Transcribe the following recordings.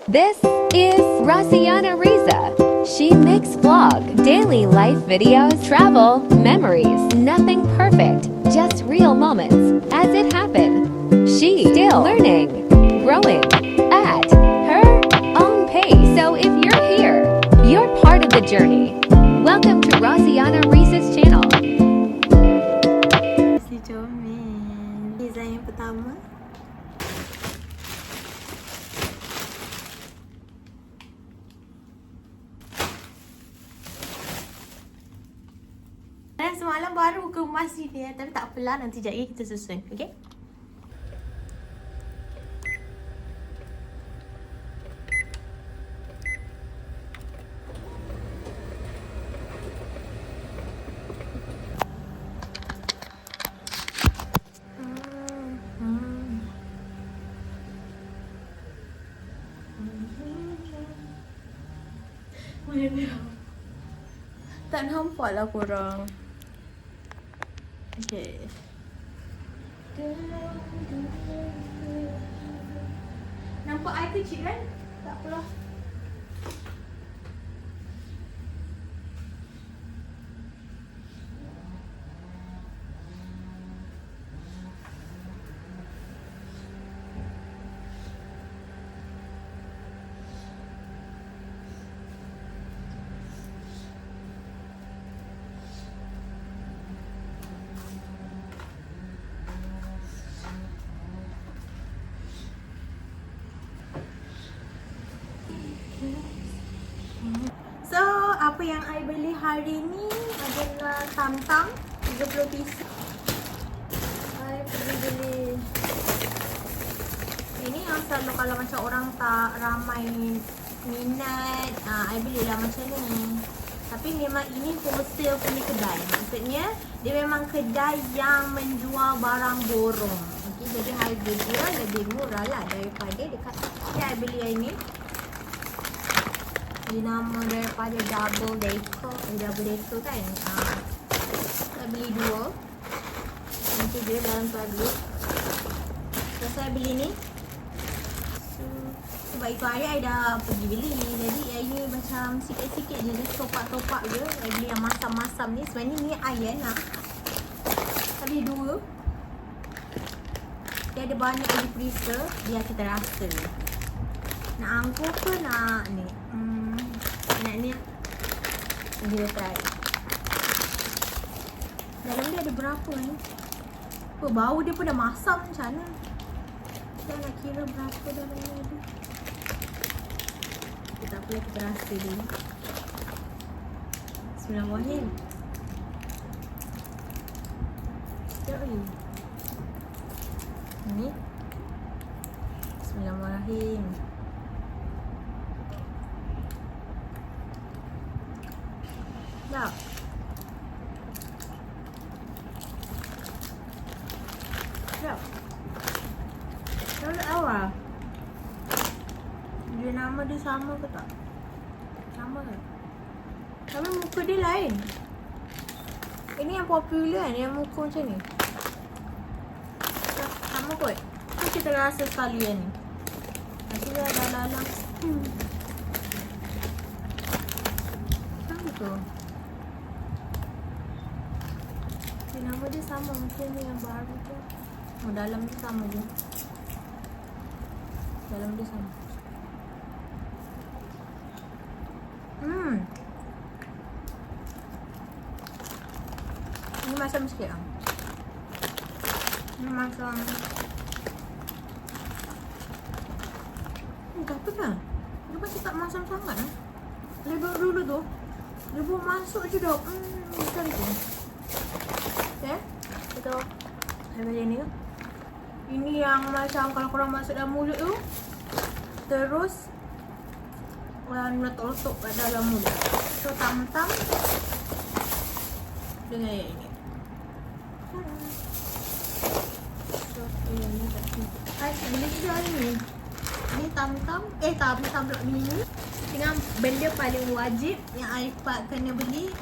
This is Rosianna Riza. She makes vlog, daily life videos, travel, memories, nothing perfect, just real moments as it happened. She still learning, growing at her own pace. So if you're here, you're part of the journey. Welcome to Rosianna Riza's channel. Si comel. Design yang pertama. Dan semalam baru kemas dia, tapi tak apalah, nanti sekejap lagi kita susun, okey? Tak nampak lah korang. Okay. Nampak air kecil kan? Tak apalah. So, apa yang I beli hari ni adalah tam-tam 30 pieces. I pergi beli ini yang selalu kalau macam orang tak ramai minat, I belilah macam ni. Tapi memang ini wholesale punya kedai. Maksudnya dia memang kedai yang menjual barang borong. Okay, jadi harga dia lebih murah lah daripada dekat. Okay, I beli yang ini. Dia nama daripada Double Decker kan. Saya beli dua. Nanti dia dalam tablet. So saya beli ni. Sebab itu hari I dah pergi beli. Jadi ini macam sikit-sikit je. Just topak-topak je. I beli yang masam-masam ni. Sebenarnya ni iron lah. Saya beli dua. Dia ada banyak di freezer. Biar kita rasa. Nak angkuh ke nak ni? Nak ni dia try. Dalam dia ada berapa ni? Apa bau dia pun dah masam macam mana? Saya nak kira berapa dalam ni ada. Kita apa kita rasa dulu. Bismillahirrahmanirrahim. Sekejap lagi. Ni. Bismillahirrahmanirrahim. Tak. Tak. Tak tahu lah. Dia nama dia sama ke tak? Sama ke? Tapi muka dia lain. Ini yang popular kan? Yang muka macam ni. Tak, sama kot. So kita rasa sekalian ni. Nanti dah dalam. Sama tu. Nama dia sama macam ni yang baru tu. Oh, dalam dia sama je. Dalam dia sama. Ini masam sikit lah. Ini masam. Tak apa kan? Dia macam tak masam sangat lah. Lebih dulu tu. Lebih masuk je dah. Macam tu. Okay, kita ambil yang ni tu. Ini yang macam kalau korang masuk dalam mulut tu, terus meletup-letup kat dalam mulut. So tam-tam dengan yang ini. So yang ni kat sini. I beli juga ni. Ni tam-tam, tam-tam pula ni. Dengan benda paling wajib yang I kena beli.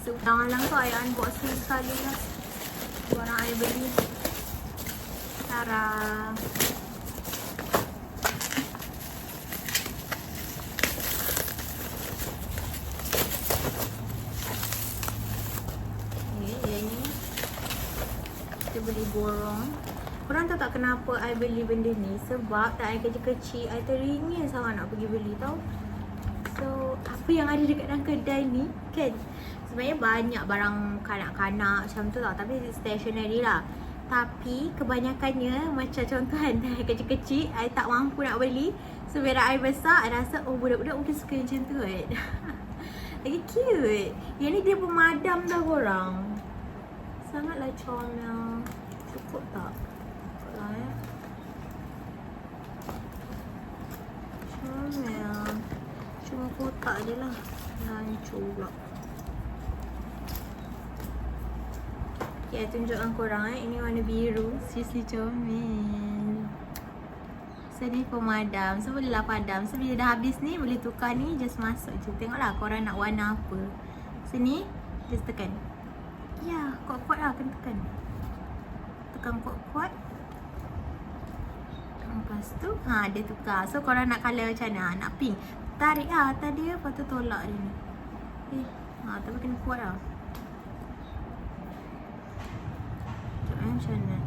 So jangan langkah I unboxing sekali lah. Barang I beli. Tara. beli borong. Korang tahu tak kenapa I beli benda ni? Sebab tak I kerja kecil, I teringin sangat nak pergi beli tau. So, apa yang ada dekat dalam kedai ni kan? Sebenarnya banyak barang kanak-kanak macam tu tau. Tapi stationery lah. Tapi kebanyakannya macam contoh kan, I kerja kecil, I tak mampu nak beli. So, bila I besar, I rasa budak-budak mungkin suka macam tu kan. Lagi cute. Yang ni dia pemadam dah korang. Sangatlah comel. Cukup tak? Cukup lah ya. Comel. Cuma kotak je lah. Hancur pula. Okay, tunjukkan korang Ini warna biru. Seriously comel. So ni pemadam. So bolehlah padam. So bila dah habis ni, boleh tukar ni. Just masuk je. Tengoklah korang nak warna apa. So ni, just tekan. Ya, kuat-kuat lah. Kena tekan. Tekan kuat-kuat. Lepas tu, dia tukar. So korang nak colour macam mana? Nak pink. Tarik lah atas dia. Lepas tu tolak dia ni. Tapi kena kuat lah. Sekejap macam mana?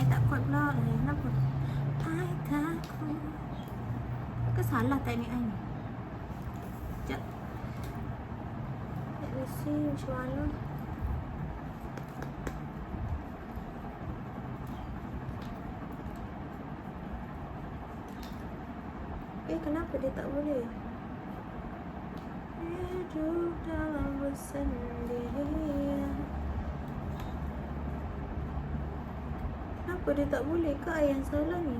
I tak kuat pula. Kenapa? I takut. Ke salah teknik I ni? Sekejap. Let me see macam mana. Kenapa dia tak boleh? Hidup dalam bersendirian. Kenapa dia tak boleh? Ke I yang salah ni?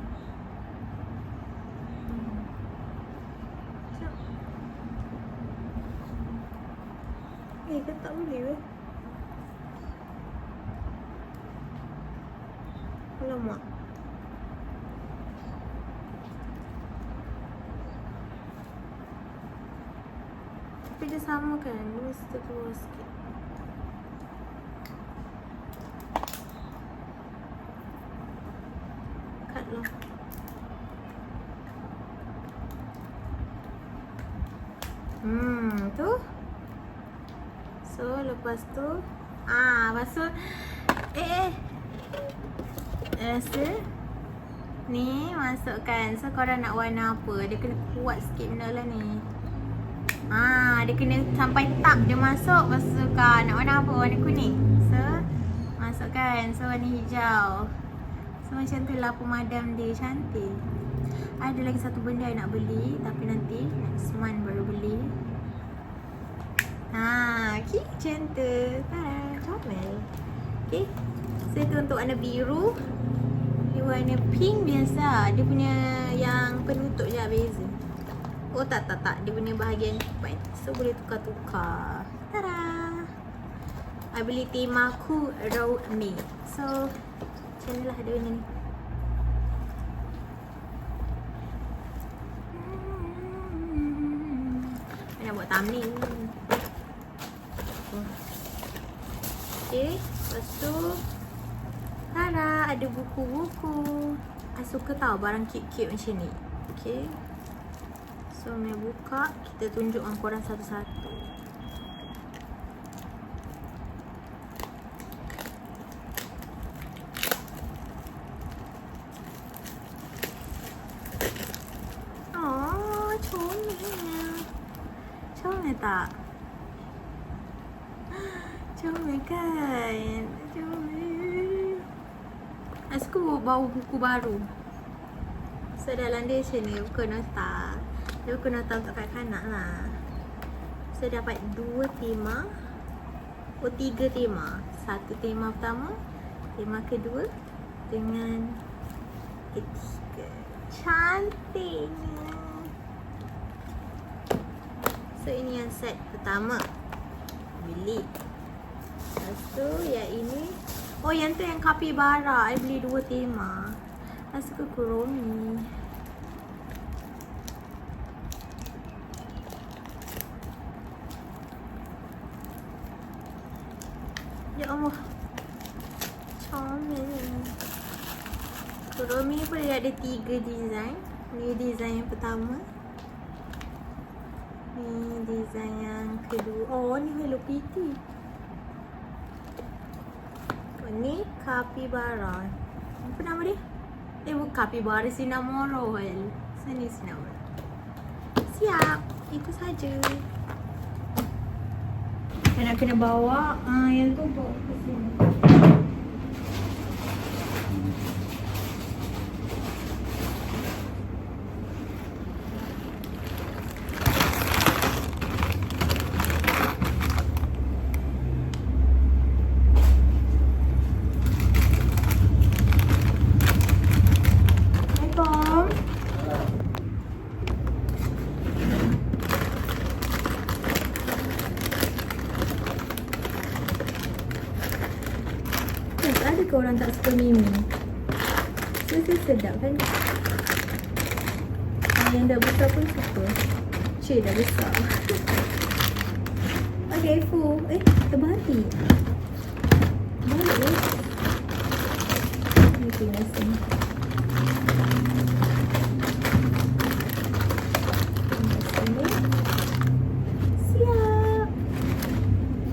Kan tak boleh weh. Alamak. Tapi dia sama kan? Dia mesti keluar sikit. Cut lah. Tu. So lepas tu lepas tu rasa ni masukkan. So korang nak warna apa? Dia kena kuat sikit benda lah ni. Dia kena sampai tak dia masuk. Lepas tu suka nak warna apa? Warna kuning. So masukkan. So warna hijau. So macam tu lah pemadam dia. Cantik. Ada lagi satu benda I nak beli. Tapi nanti next month baru beli. Okay, macam tu. Comel. Okay. So itu untuk warna biru. Ini warna pink biasa. Dia punya yang penutup je beza. Oh tak. Dia punya bahagian depan. So boleh tukar-tukar. Tada. I beli tema Kuromi. So macam ni lah ada benda ni. I nak buat thumbnail. Okay. Lepas tu tada, ada buku-buku. I suka tau barang cute-cute macam ni. Okay. So, saya buka. Kita tunjukkan korang satu-satu. Oh, comel. Comel tak? Comel kan? Comel. I suka bau buku baru. So, dalam dia macam ni. Buku nota. Dia buku nota untuk kanak-kanak lah. So, dapat 2 tema. 3 tema. 1 tema pertama. Tema kedua. Dengan ketiga. Cantiknya. So, ini yang set pertama. Beli. Lepas tu, yang ini. Oh, yang tu yang Capybara. I beli 2 tema. I suka Kuromi. Ya Allah. Comel. Kuromi ni pun dia ada 3 design. Ni design yang pertama. Ni design yang kedua. Oh, ni Hello Kitty. Oh, ni Capybara. Apa nama dia? Bukan Capybara, Cinnamoroll. Sini Cinnamoroll. Siap. Itu saja. Saya nak kena bawa yang tu bawa ke sini. Ada ke orang tak suka Mimi? Sedap kan? Yang dah besar pun suka. Cik dah besar. Okay, Fu. Terbalik. Balik. Ni tinggal sini. Siap.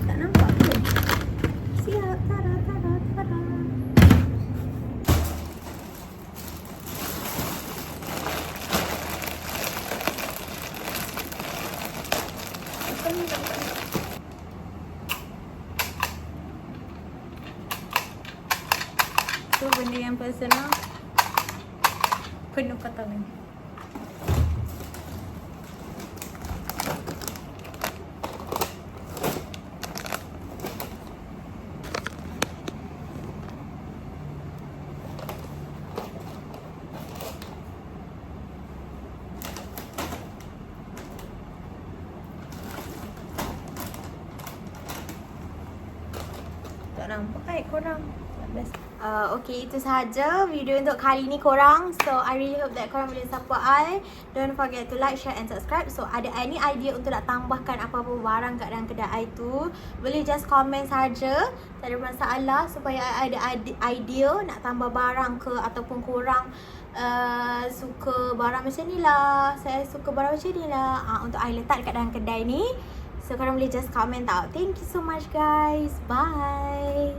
Tak nampak ke? Siap. Tara. Tu benda yang personal penuh kotoran. Tak nampak korang. Okay, itu sahaja video untuk kali ni korang. So, I really hope that korang boleh support I. Don't forget to like, share and subscribe. So, ada any idea untuk nak tambahkan apa-apa barang kat dalam kedai I tu, boleh just comment saja. Tak ada masalah, supaya I ada idea nak tambah barang ke, ataupun korang suka barang macam ni lah, saya suka barang macam ni lah, untuk I letak kat dalam kedai ni. So, korang boleh just comment tau. Thank you so much guys. Bye.